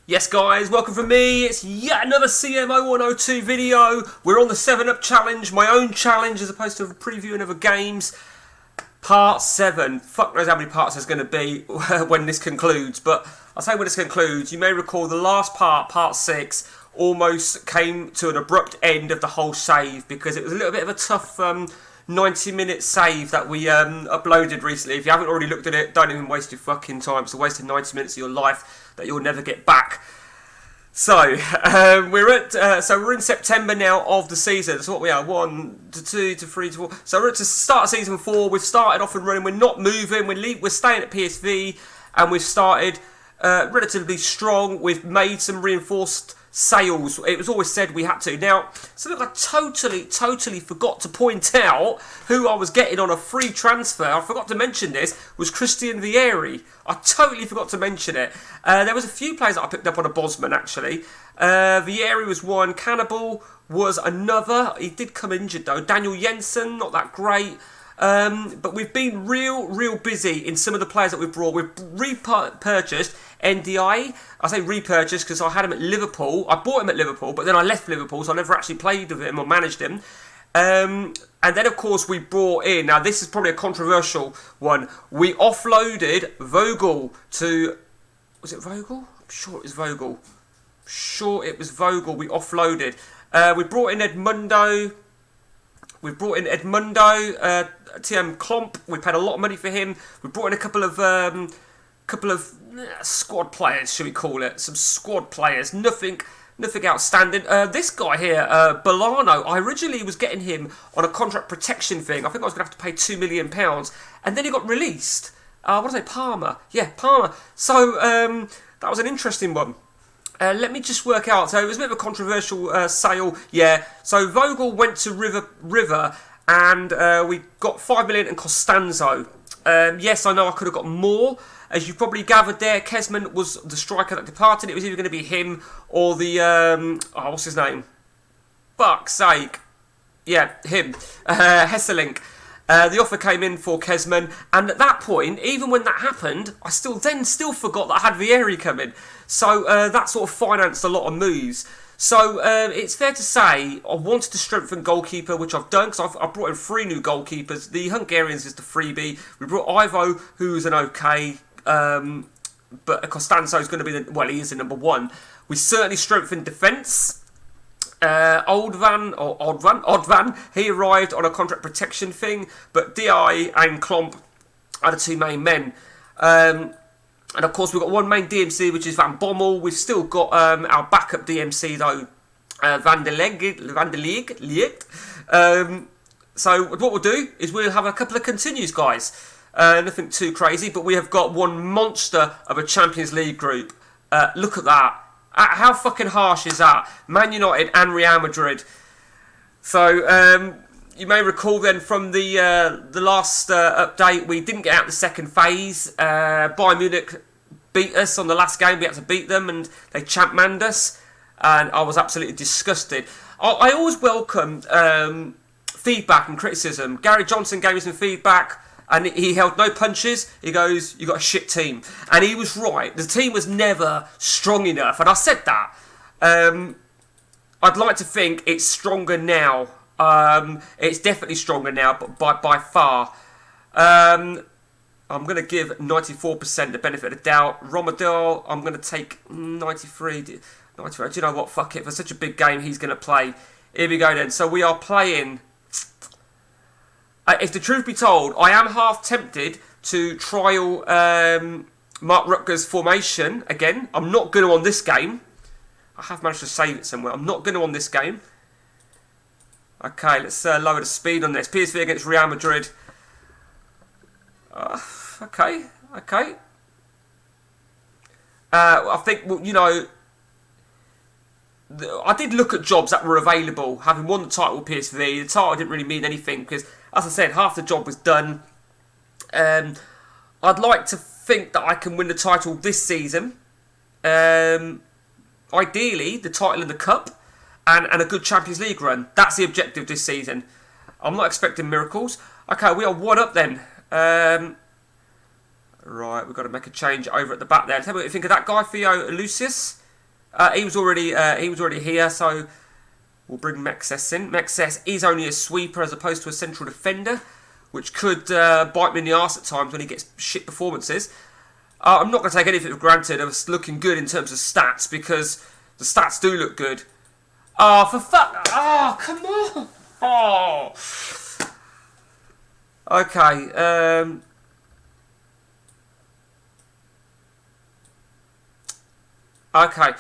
Yes guys, welcome from me. It's yet another CMO102 video. We're on the 7'Up challenge, my own challenge as opposed to a previewing of games. Part 7. Fuck knows how many parts there's going to be when this concludes. But I'll say when this concludes, you may recall the last part, part 6, almost came to an abrupt end of the whole save because it was a little bit of a tough 90-minute save that we uploaded recently. If you haven't already looked at it, don't even waste your fucking time. It's a waste of 90 minutes of your life that you'll never get back. So we're in September now of the season. That's what we are. 1 to 2 to 3 to 4. So we're at the start of season 4. We've started off and running. We're not moving. We're staying at PSV, and we've started relatively strong. We've made some reinforced sales. It was always said we had to. Now, something I totally forgot to point out who I was getting on a free transfer. I forgot to mention this was Christian Vieri. I totally forgot to mention it. There was a few players that I picked up on a Bosman actually. Vieri was one. Cannibal was another. He did come injured though. Daniel Jensen, not that great. But we've been real busy in some of the players that we've brought. We've repurchased NDI. I say repurchased because I had him at Liverpool. I bought him at Liverpool, but then I left Liverpool, so I never actually played with him or managed him. And then, of course, we brought in... Now, this is probably a controversial one. We offloaded Vogel to... Was it Vogel? I'm sure it was Vogel. We offloaded. We brought in Edmundo... TM Klomp. We paid a lot of money for him. We brought in a couple of squad players, should we call it? Some squad players. Nothing outstanding. This guy here, Bolano, I originally was getting him on a contract protection thing. I think I was going to have to pay £2 million. And then he got released. What did I say? Palmer. Yeah, Palmer. So, that was an interesting one. Let me just work out. So it was a bit of a controversial sale. Yeah. So Vogel went to River and we got 5 million and Costanzo. Yes, I know I could have got more. As you probably gathered there, Kesman was the striker that departed. It was either going to be him or the... what's his name? Fuck's sake. Yeah, him. Hesselink. The offer came in for Kesman, and at that point, even when that happened, I still forgot that I had Vieri coming. So that sort of financed a lot of moves. So it's fair to say I wanted to strengthen goalkeeper, which I've done because I've brought in 3 new goalkeepers. The Hungarians is the freebie. We brought Ivo, who's an okay, but Costanzo is going to be he is the number 1. We certainly strengthened defence. Oddvan, he arrived on a contract protection thing, but DI and Klomp are the 2 main men. And of course we've got 1 main DMC, which is Van Bommel. We've still got our backup DMC though, Van der Leeg. So what we'll do is we'll have a couple of continues, guys. Nothing too crazy, but we have got 1 monster of a Champions League group. Look at that. How fucking harsh is that? Man United and Real Madrid. So, you may recall then from the last update, we didn't get out the second phase. Bayern Munich beat us on the last game. We had to beat them and they champ-manned us. And I was absolutely disgusted. I always welcome feedback and criticism. Gary Johnson gave me some feedback. And he held no punches. He goes, "You got a shit team," and he was right. The team was never strong enough, and I said that. I'd like to think it's stronger now. It's definitely stronger now, but by far. I'm going to give 94% the benefit of the doubt. Romadel, I'm going to take 93. 93. Do you know what? Fuck it. For such a big game, he's going to play. Here we go then. So we are playing. If the truth be told, I am half tempted to trial Mark Rutger's formation again. I'm not going to on this game. I have managed to save it somewhere. I'm not going to on this game. Okay, let's lower the speed on this. PSV against Real Madrid. Okay. I think, well, you know, I did look at jobs that were available. Having won the title with PSV, the title didn't really mean anything because, as I said, half the job was done. I'd like to think that I can win the title this season. Ideally, the title in the Cup and a good Champions League run. That's the objective this season. I'm not expecting miracles. Okay, we are 1 up then. Right, we've got to make a change over at the back there. Tell me what you think of that guy, Theo Lucius. He was already here, so we'll bring Mexes in. Mexes is only a sweeper as opposed to a central defender, which could bite me in the arse at times when he gets shit performances. I'm not going to take anything for granted of us looking good in terms of stats, because the stats do look good. Oh, for fuck! Oh, come on! Oh! Okay, okay.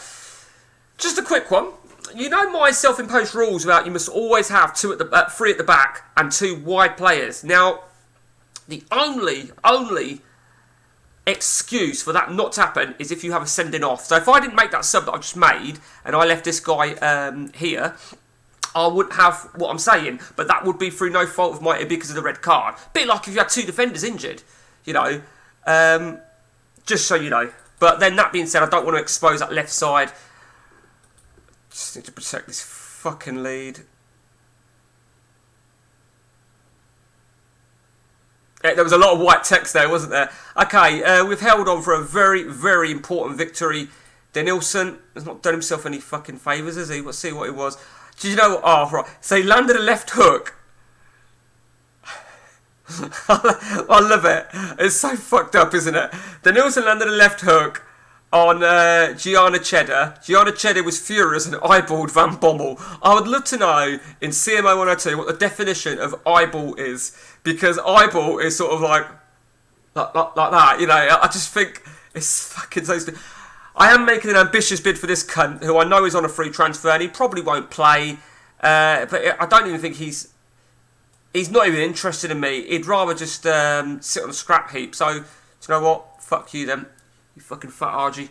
Just a quick one. You know my self-imposed rules about you must always have three at the back and 2 wide players. Now, the only excuse for that not to happen is if you have a sending off. So if I didn't make that sub that I've just made and I left this guy here, I wouldn't have what I'm saying, but that would be through no fault of mine because of the red card. Bit like if you had 2 defenders injured, you know, just so you know. But then that being said, I don't want to expose that left side. Just need to protect this fucking lead. There was a lot of white text there, wasn't there? Okay, we've held on for a very, very important victory. Denilson has not done himself any fucking favours, has he? Let's see what it was. Did you know what? Oh, right. So he landed a left hook. I love it. It's so fucked up, isn't it? Denilson landed a left hook on Gianna Cheddar. Gianna Cheddar was furious and eyeballed Van Bommel. I would love to know in CMO 102 what the definition of eyeball is, because eyeball is sort of like that, you know. I just think it's fucking so stupid. I am making an ambitious bid for this cunt, who I know is on a free transfer, and he probably won't play. But I don't even think he's not even interested in me. He'd rather just sit on the scrap heap. So, do you know what? Fuck you then. You fucking fat Argy.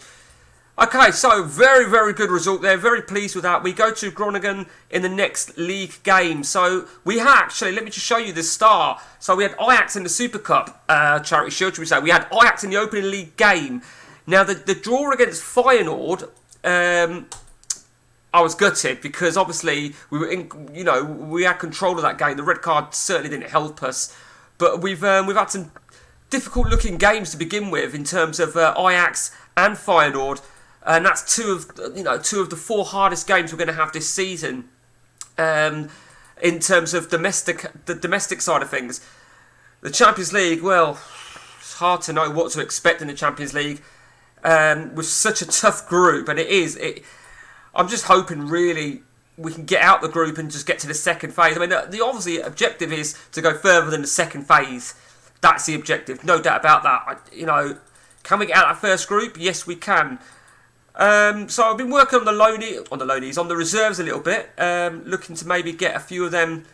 Okay, so very, very good result there. Very pleased with that. We go to Groningen in the next league game. So we had actually, let me just show you the star. So we had Ajax in the Super Cup Charity Shield, should we say. We had Ajax in the opening league game. Now, the draw against Feyenoord, I was gutted because obviously we were we had control of that game. The red card certainly didn't help us. But we've had some difficult looking games to begin with in terms of Ajax and Feyenoord. And that's two of the 4 hardest games we're going to have this season, in terms of the domestic side of things. The Champions League, well, it's hard to know what to expect in the Champions League with such a tough group, and I'm just hoping really we can get out the group and just get to the second phase. I mean, the obviously objective is to go further than the second phase. That's the objective, no doubt about that. Can we get out of that first group? Yes, we can. So I've been working on the reserves a little bit, looking to maybe get a few of them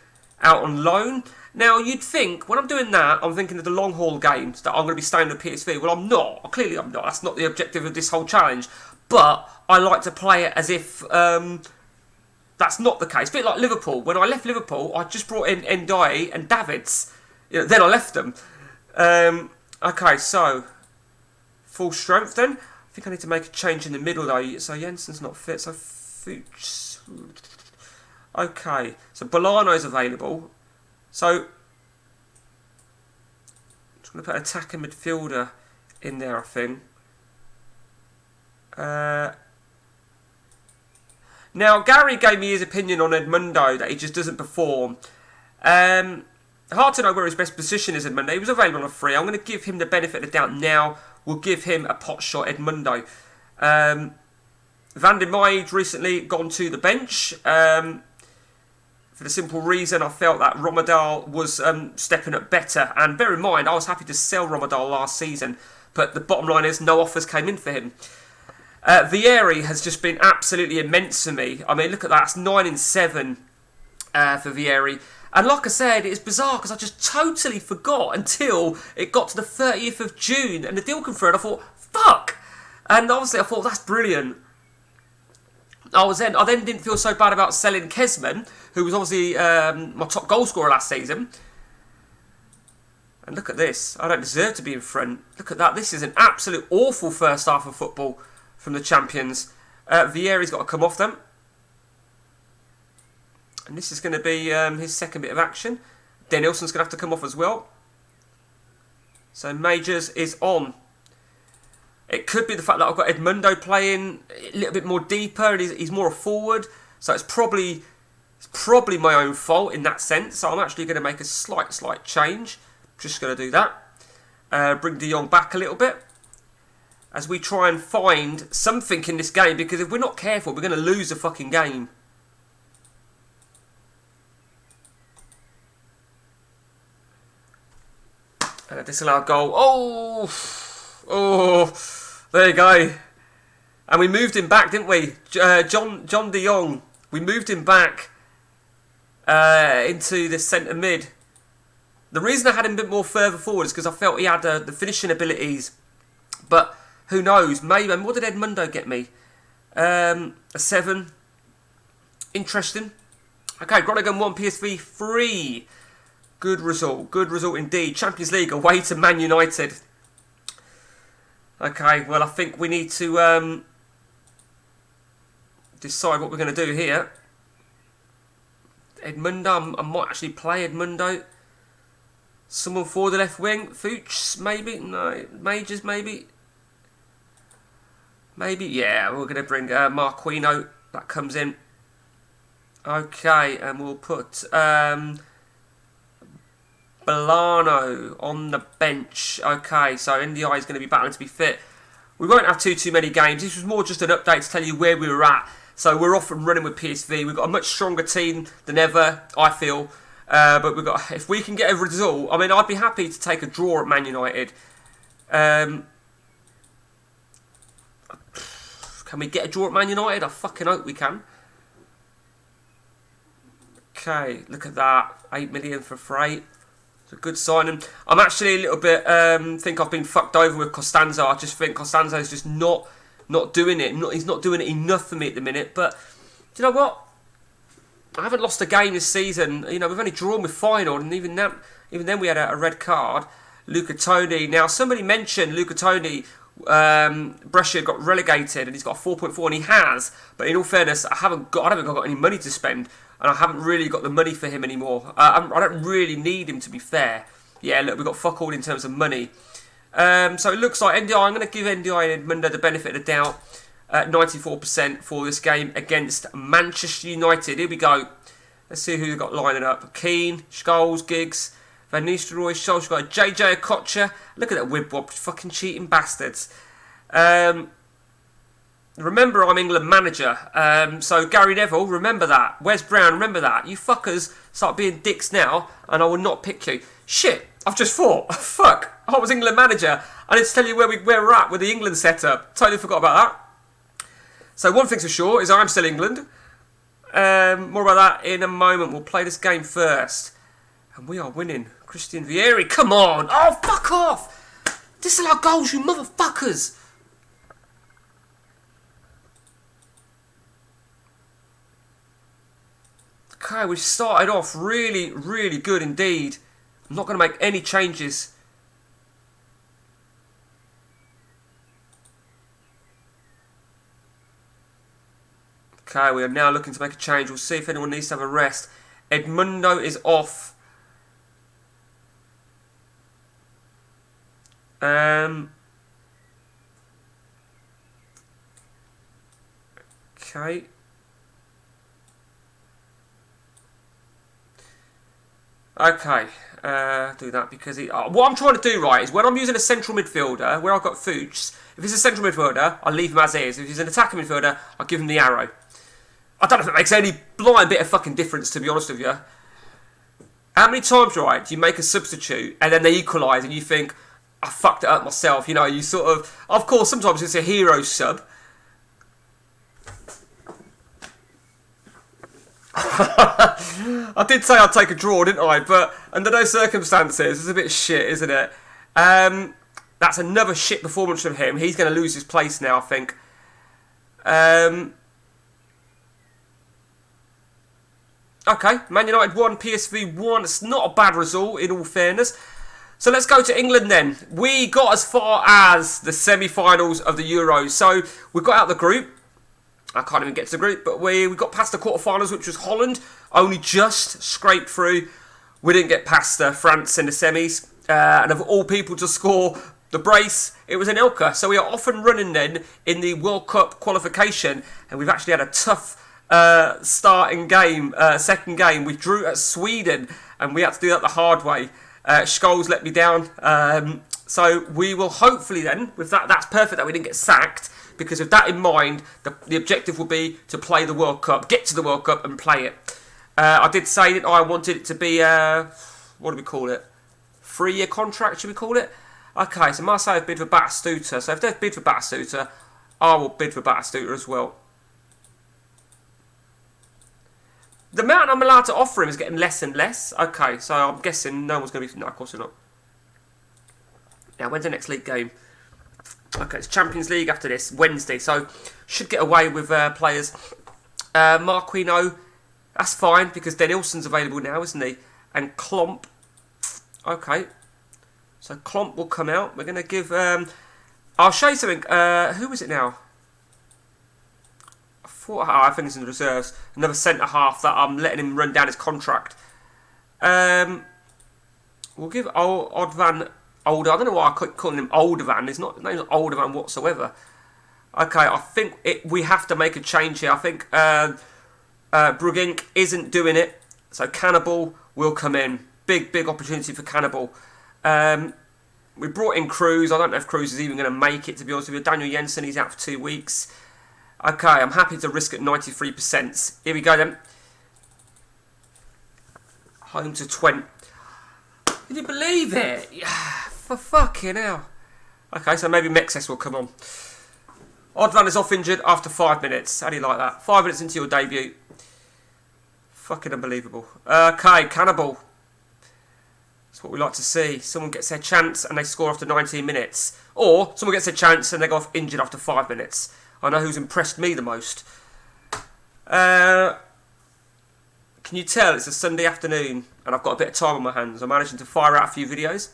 out on loan. Now, you'd think, when I'm doing that, I'm thinking of the long haul games, that I'm going to be staying with PSV. Well, I'm not. Clearly, I'm not. That's not the objective of this whole challenge. But I like to play it as if that's not the case. A bit like Liverpool. When I left Liverpool, I just brought in Ndiaye and Davids. Then I left them. Okay, so full strength then. I think I need to make a change in the middle though. So Jensen's not fit. So Fuchs. Okay, so Bolano's available. So I'm just going to put an attacking midfielder in there, I think. Now, Gary gave me his opinion on Edmundo, that he just doesn't perform. Hard to know where his best position is, Edmundo. He was available on a free. I'm going to give him the benefit of the doubt now. We'll give him a pot shot, Edmundo. Van der Meij recently gone to the bench. For the simple reason I felt that Romadal was stepping up better. And bear in mind, I was happy to sell Romadal last season. But the bottom line is no offers came in for him. Vieri has just been absolutely immense for me. I mean, look at that. It's 9 in 7 for Vieri. And like I said, it's bizarre because I just totally forgot until it got to the 30th of June and the deal confirmed. I thought, fuck! And obviously I thought, that's brilliant. I then didn't feel so bad about selling Kesman, who was obviously my top goal scorer last season. And look at this. I don't deserve to be in front. Look at that. This is an absolute awful first half of football from the champions. Vieri's got to come off them. And this is going to be his second bit of action. Denilson's going to have to come off as well. So Majors is on. It could be the fact that I've got Edmundo playing a little bit more deeper and he's more a forward. So it's probably my own fault in that sense. So I'm actually going to make a slight change. Just going to do that. Bring De Jong back a little bit as we try and find something in this game, because if we're not careful, we're going to lose the fucking game. And a disallowed goal. Oh, there you go. And we moved him back, didn't we? John De Jong. We moved him back into the centre mid. The reason I had him a bit more further forward is because I felt he had the finishing abilities. But who knows? Maybe. And what did Edmundo get me? A 7. Interesting. Okay, Groningen 1, PSV 3. Good result indeed. Champions League away to Man United. Okay, well I think we need to decide what we're going to do here. Edmundo, I might actually play Edmundo. Someone for the left wing. Fuchs, maybe? No. Majors, maybe? Maybe, yeah. We're going to bring Marquinhos. That comes in. Okay, and we'll put Bolano on the bench. Okay, so NDI is going to be battling to be fit. We won't have too many games. This was more just an update to tell you where we were at. So we're off and running with PSV. We've got a much stronger team than ever, I feel. But we've got, if we can get a result, I mean, I'd be happy to take a draw at Man United. Can we get a draw at Man United? I fucking hope we can. Okay, look at that. 8 million for Frey. It's a good signing. I'm actually a little bit, think I've been fucked over with Costanzo. I just think Costanzo's just not doing it. He's not doing it enough for me at the minute. But, do you know what? I haven't lost a game this season. You know, we've only drawn with Feyenoord, and even then we had a red card. Luca Toni. Now, somebody mentioned Luca Toni. Brescia got relegated, and he's got a 4.4, and he has. But in all fairness, I don't think I've got any money to spend, and I haven't really got the money for him anymore. I don't really need him, to be fair. Yeah, look, we've got fuck all in terms of money. So it looks like NDI. I'm going to give NDI and Edmundo the benefit of the doubt. 94% for this game against Manchester United. Here we go. Let's see who we've got lining up. Keane, Scholes, Giggs, Van Nistelrooy, Scholes. We've got JJ Okocha. Look at that Wibwob, fucking cheating bastards. Remember, I'm England manager. So Gary Neville, remember that. Wes Brown, remember that. You fuckers start being dicks now, and I will not pick you. Shit, I've just thought. Fuck, I was England manager. I need to tell you where we're at with the England setup. Totally forgot about that. So one thing's for sure is I'm still England. More about that in a moment. We'll play this game first. And we are winning. Christian Vieri, come on. Oh, fuck off. Disallow goals, you motherfuckers. Okay, we started off really, really good indeed. I'm not going to make any changes. Okay, we are now looking to make a change. We'll see if anyone needs to have a rest. Edmundo is off. Okay. Okay, do that because what I'm trying to do, right, is when I'm using a central midfielder, where I've got Fuchs, if he's a central midfielder, I leave him as is. If he's an attacking midfielder, I give him the arrow. I don't know if it makes any blind bit of fucking difference, to be honest with you. How many times, right, do you make a substitute and then they equalise and you think, I fucked it up myself, you know, you sort of course, sometimes it's a hero sub. I did say I'd take a draw, didn't I? But under those circumstances, it's a bit shit, isn't it? That's another shit performance from him. He's going to lose his place now, I think. Okay, Man United 1, PSV 1. It's not a bad result, in all fairness. So let's go to England then. We got as far as the semi-finals of the Euros. So we got out the group. I can't even get to the group, but we got past the quarterfinals, which was Holland. Only just scraped through. We didn't get past France in the semis. And of all people to score the brace, it was an Ilka. So we are off and running then in the World Cup qualification, and we've actually had a tough starting game, second game. We drew at Sweden, and we had to do that the hard way. Scholes let me down. So we will hopefully then, with that, that's perfect that we didn't get sacked, because with that in mind, the objective will be to play the World Cup, get to the World Cup and play it. I did say that I wanted it to be, what do we call it? 3-year contract, should we call it? Okay, so Marseille have bid for Batistuta. So if they've bid for Batistuta, I will bid for Batistuta as well. The amount I'm allowed to offer him is getting less and less. Okay, so I'm guessing no one's going to be... No, of course not. Now, when's the next league game? Okay, it's Champions League after this, Wednesday. So, should get away with players. Marquinhos, that's fine, because Denilson's available now, isn't he? And Klomp. Okay. So, Klomp will come out. We're going to give... I'll show you something. Who is it now? I think it's in the reserves. Another centre-half that I'm letting him run down his contract. We'll give Odvan Older. I don't know why I keep calling him Oldervan. His name's not Oldervan whatsoever. Okay, I think we have to make a change here. I think Brugink isn't doing it. So Cannibal will come in. Big opportunity for Cannibal. We brought in Cruz. I don't know if Cruz is even going to make it, to be honest with you. Daniel Jensen, he's out for 2 weeks. Okay, I'm happy to risk at 93%. Here we go then. Home to Twente. Can you believe it? Yeah, for fucking hell. Okay, so maybe Mexes will come on. Odvan is off injured after 5 minutes. How do you like that? 5 minutes into your debut. Fucking unbelievable. Okay, Cannibal. That's what we like to see. Someone gets their chance and they score after 19 minutes. Or someone gets their chance and they go off injured after 5 minutes. I know who's impressed me the most. Can you tell it's a Sunday afternoon and I've got a bit of time on my hands? I'm managing to fire out a few videos.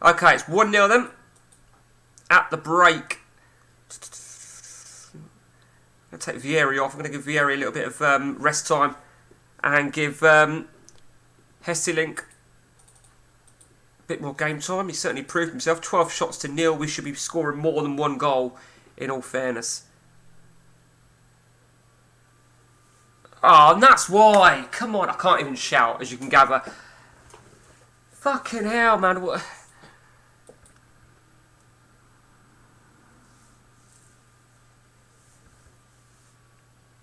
Okay, it's 1-0 then. At the break. I'm going to take Vieri off. I'm going to give Vieri a little bit of rest time. And give Hesselink bit more game time. He certainly proved himself. 12 shots to 0. We should be scoring more than 1 goal, in all fairness. Oh, and that's why. Come on, I can't even shout, as you can gather. Fucking hell, man. What?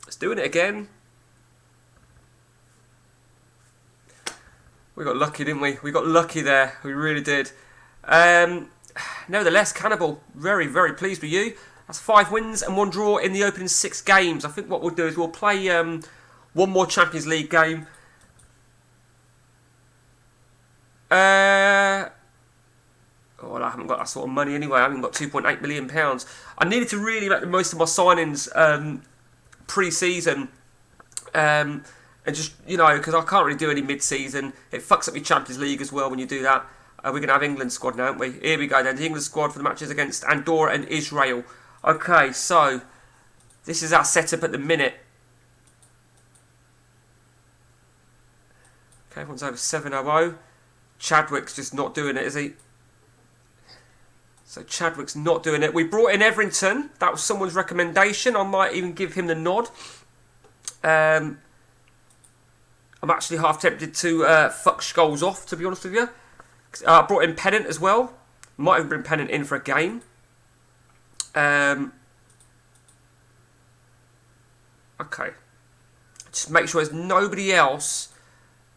It's doing it again. We got lucky, didn't we? We got lucky there. We really did. Nevertheless, Cannibal, very pleased with you. That's 5 wins and 1 draw in the opening 6 games. I think what we'll do is we'll play 1 more Champions League game. Well, I haven't got that sort of money anyway. I haven't got £2.8 million. I needed to really make the most of my signings pre-season. And just, you know, because I can't really do any mid-season. It fucks up your Champions League as well when you do that. We're going to have England squad now, aren't we? Here we go then. The England squad for the matches against Andorra and Israel. Okay, so this is our setup at the minute. Okay, everyone's over 7-0. Chadwick's just not doing it, is he? So Chadwick's not doing it. We brought in Everington. That was someone's recommendation. I might even give him the nod. I'm actually half tempted to fuck Scholes off, to be honest with you. I brought in Pennant as well. Might have been Pennant in for a game. Okay. Just make sure there's nobody else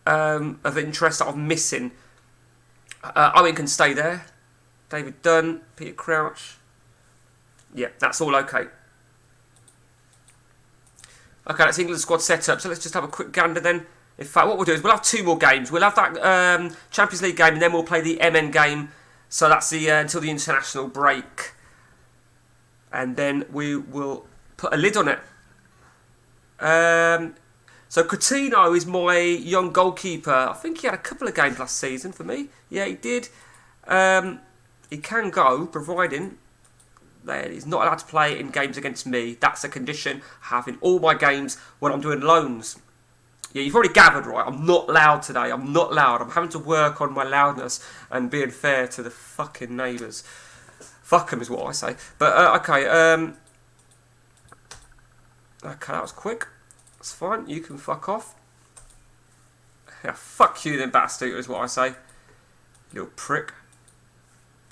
of interest that I'm missing. Owen can stay there. David Dunn, Peter Crouch. Yeah, that's all okay. Okay, that's England squad set up. So let's just have a quick gander then. In fact, what we'll do is we'll have 2 more games. We'll have that Champions League game and then we'll play the MN game. So that's the until the international break. And then we will put a lid on it. So Coutinho is my young goalkeeper. I think he had a couple of games last season for me. Yeah, he did. He can go, providing that he's not allowed to play in games against me. That's a condition I have in all my games when I'm doing loans. Yeah, you've already gathered, right? I'm not loud today. I'm not loud. I'm having to work on my loudness and being fair to the fucking neighbours. Fuck them is what I say. But, okay. Okay, that was quick. That's fine. You can fuck off. Yeah, fuck you then, Batistuta is what I say. Little prick.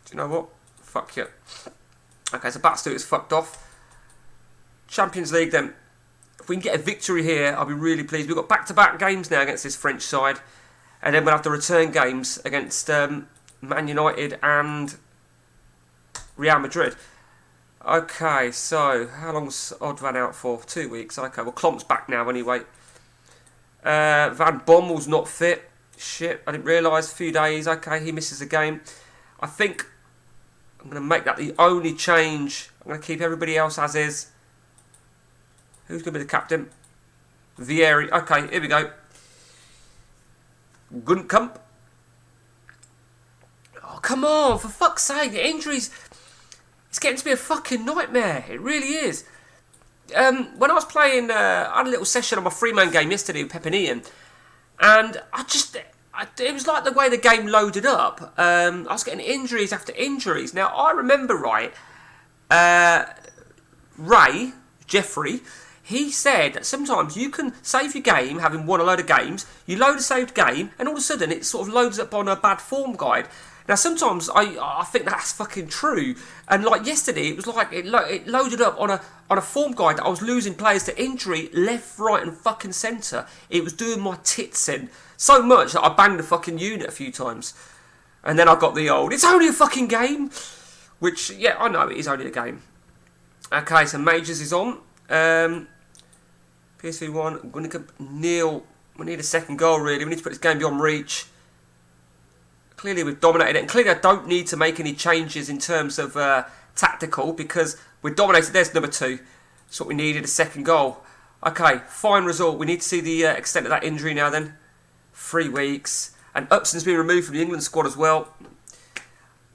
Do you know what? Fuck you. Okay, so Batistuta's fucked off. Champions League then. If we can get a victory here, I'll be really pleased. We've got back-to-back games now against this French side. And then we'll have the return games against Man United and Real Madrid. Okay, so how long's Oddvan out for? 2 weeks. Okay, well, Klomp's back now anyway. Van Bommel's not fit. Shit, I didn't realise. A few days. Okay, he misses a game. I think I'm going to make that the only change. I'm going to keep everybody else as is. Who's going to be the captain? Vieri. Okay, here we go. Gunkamp. Oh, come on, for fuck's sake. The injuries... It's getting to be a fucking nightmare. It really is. When I was playing... I had a little session on my three-man game yesterday with Pep and Ian. And it was like the way the game loaded up. I was getting injuries after injuries. Now, I remember, right, Jeffrey, he said that sometimes you can save your game, having won a load of games, you load a saved game, and all of a sudden it sort of loads up on a bad form guide. Now, sometimes I think that's fucking true. And like yesterday, it was like it loaded up on a form guide that I was losing players to injury left, right, and fucking centre. It was doing my tits in so much that I banged the fucking unit a few times. And then I got the old, it's only a fucking game. Which, yeah, I know it is only a game. Okay, so Majors is on. PSV 1, Gunnika, Neil. We need a second goal, really. We need to put this game beyond reach. Clearly we've dominated it, and clearly I don't need to make any changes in terms of tactical, because we're dominated. There's number 2. That's what we needed, a second goal. Okay, fine result. We need to see the extent of that injury now then. 3 weeks. And Upson's been removed from the England squad as well.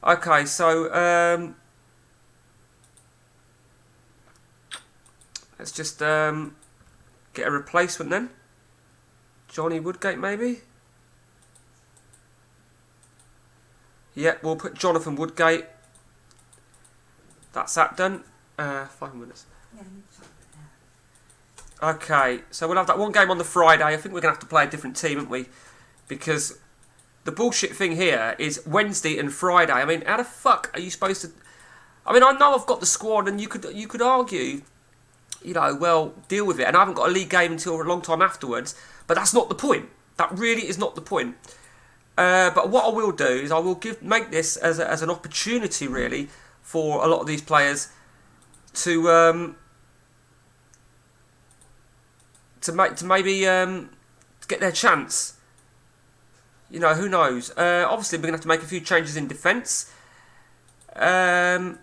Okay, so let's just get a replacement then. Johnny Woodgate maybe? Yeah, we'll put Jonathan Woodgate. That's that done. 5 minutes. Okay, so we'll have that one game on the Friday. I think we're going to have to play a different team, aren't we? Because the bullshit thing here is Wednesday and Friday. I mean, how the fuck are you supposed to... I mean, I know I've got the squad, and you could argue, you know, well, deal with it. And I haven't got a league game until a long time afterwards. But that's not the point. That really is not the point. But what I will do is I will make this as an opportunity, really, for a lot of these players to maybe get their chance. You know, who knows? Obviously, we're going to have to make a few changes in defence. Mexes,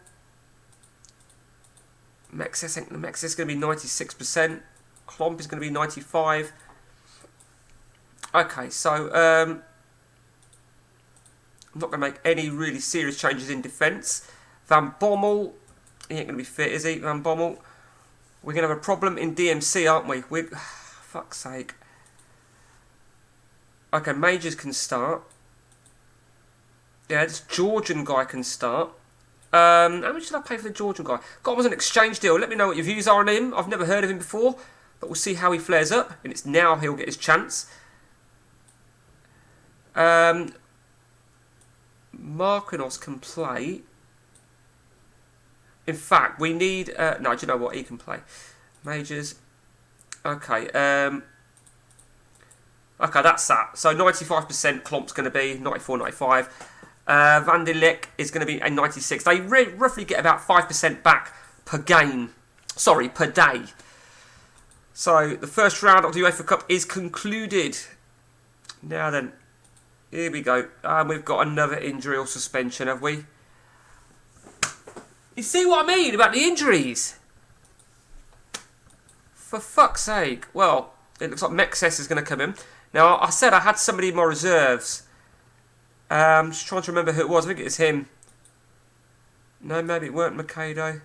I think the Mexes is going to be 96%. Klomp is going to be 95%. Okay, so I'm not going to make any really serious changes in defence. Van Bommel, he ain't going to be fit, is he? Van Bommel. We're going to have a problem in DMC, aren't we? Fuck's sake. Okay, Majors can start. Yeah, this Georgian guy can start. How much did I pay for the Georgian guy? Got him as an exchange deal. Let me know what your views are on him. I've never heard of him before, but we'll see how he flares up. And it's now he'll get his chance. Markinos can play. In fact, we need... no, do you know what? He can play. Majors. Okay. Okay, that's that. So 95% Klomp's going to be 94, 95. Van der Leek is going to be a 96. They roughly get about 5% back per game. Sorry, per day. So the first round of the UEFA Cup is concluded. Now then, here we go. And we've got another injury or suspension, have we? You see what I mean about the injuries? For fuck's sake. Well, it looks like Mexes is going to come in. Now, I said I had somebody in my reserves. I'm just trying to remember who it was. I think it was him. No, maybe it weren't Mikado.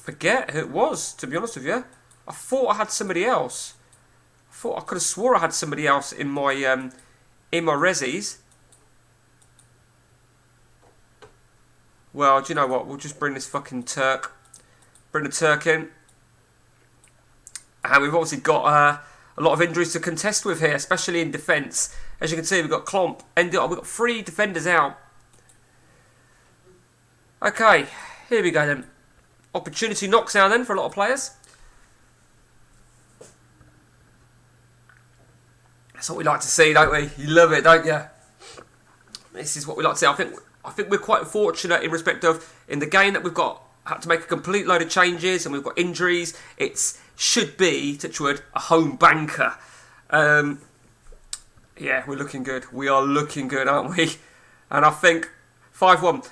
forget who it was, to be honest with you. I thought I had somebody else. I could have swore I had somebody else in my resis. Well, do you know what? We'll just bring this fucking Turk. Bring the Turk in. And we've obviously got a lot of injuries to contest with here, especially in defence. As you can see, we've got Klomp. We've got 3 defenders out. Okay, here we go then. Opportunity knocks now then for a lot of players. That's what we like to see, don't we? You love it, don't you? This is what we like to see. I think we're quite fortunate in respect of, in the game that we've got, had to make a complete load of changes and we've got injuries. It should be, touch wood, a home banker. Yeah, we're looking good. We are looking good, aren't we? And I think 5-1.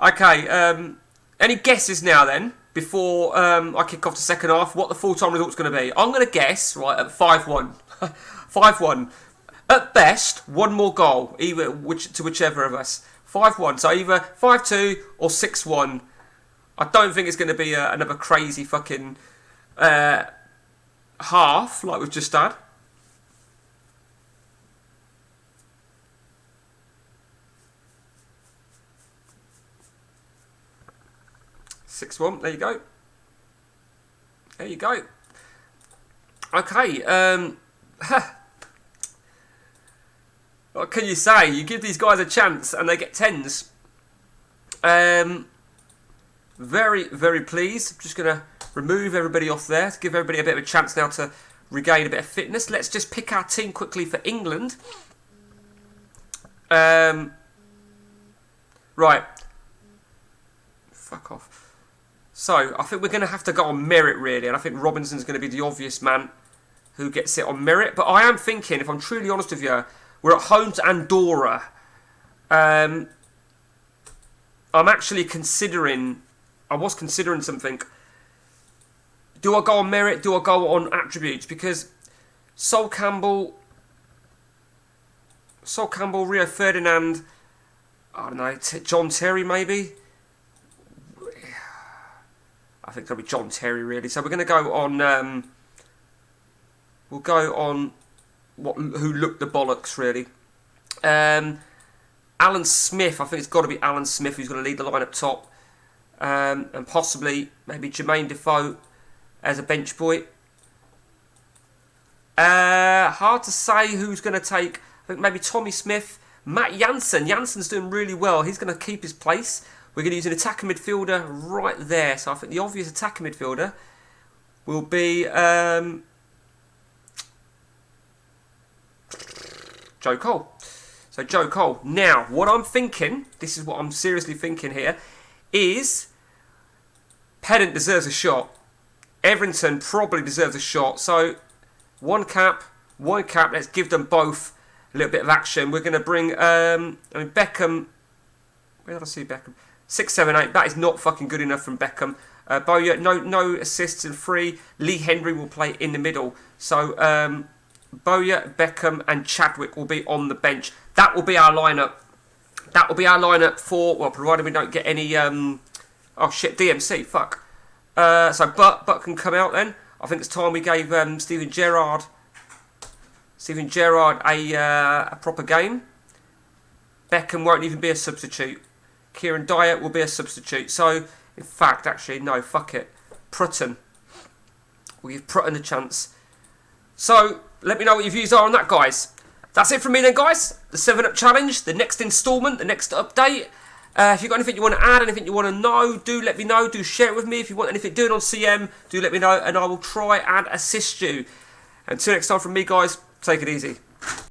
Okay, any guesses now then, before I kick off the second half, what the full-time result's going to be? I'm going to guess, right, at 5-1. 5-1. At best, one more goal, to whichever of us. 5-1, so either 5-2 or 6-1. I don't think it's going to be another crazy fucking half like we've just had. There you go. There you go. Okay. What can you say? You give these guys a chance and they get 10s. Very, very pleased. I'm just going to remove everybody off there to give everybody a bit of a chance now to regain a bit of fitness. Let's just pick our team quickly for England. Right. Fuck off. So, I think we're going to have to go on merit, really. And I think Robinson's going to be the obvious man who gets it on merit. But I am thinking, if I'm truly honest with you, we're at home to Andorra. I'm actually considering... I was considering something. Do I go on merit? Do I go on attributes? Because Sol Campbell, Rio Ferdinand, I don't know, John Terry maybe? I think it'll be John Terry really. So we're going to go on, we'll go on who looked the bollocks really. Alan Smith, I think it's got to be Alan Smith who's going to lead the line up top. And possibly maybe Jermaine Defoe as a bench boy. Hard to say who's going to take. I think maybe Tommy Smith. Matt Jansen. Jansen's doing really well. He's going to keep his place. We're going to use an attacking midfielder right there. So I think the obvious attacking midfielder will be Joe Cole. So Joe Cole. Now, what I'm thinking, this is what I'm seriously thinking here, is Pennant deserves a shot. Everton probably deserves a shot. So one cap. Let's give them both a little bit of action. We're going to bring, Beckham. Where did I see Beckham? 6, 7, 8. That is not fucking good enough from Beckham. Bowyer, no assists and free. Lee Henry will play in the middle. So Bowyer, Beckham, and Chadwick will be on the bench. That will be our lineup. That will be our lineup for, well, provided we don't get any, oh shit, DMC, fuck. So Butt can come out then. I think it's time we gave Steven Gerrard a proper game. Beckham won't even be a substitute. Kieran Dyer will be a substitute. So, in fact, actually, no, fuck it. Prutton. We'll give Prutton a chance. So, let me know what your views are on that, guys. That's it from me then, guys. The 7-Up Challenge, the next instalment, the next update. If you've got anything you want to add, anything you want to know, do let me know. Do share it with me. If you want anything doing on CM, do let me know, and I will try and assist you. Until next time from me, guys, take it easy.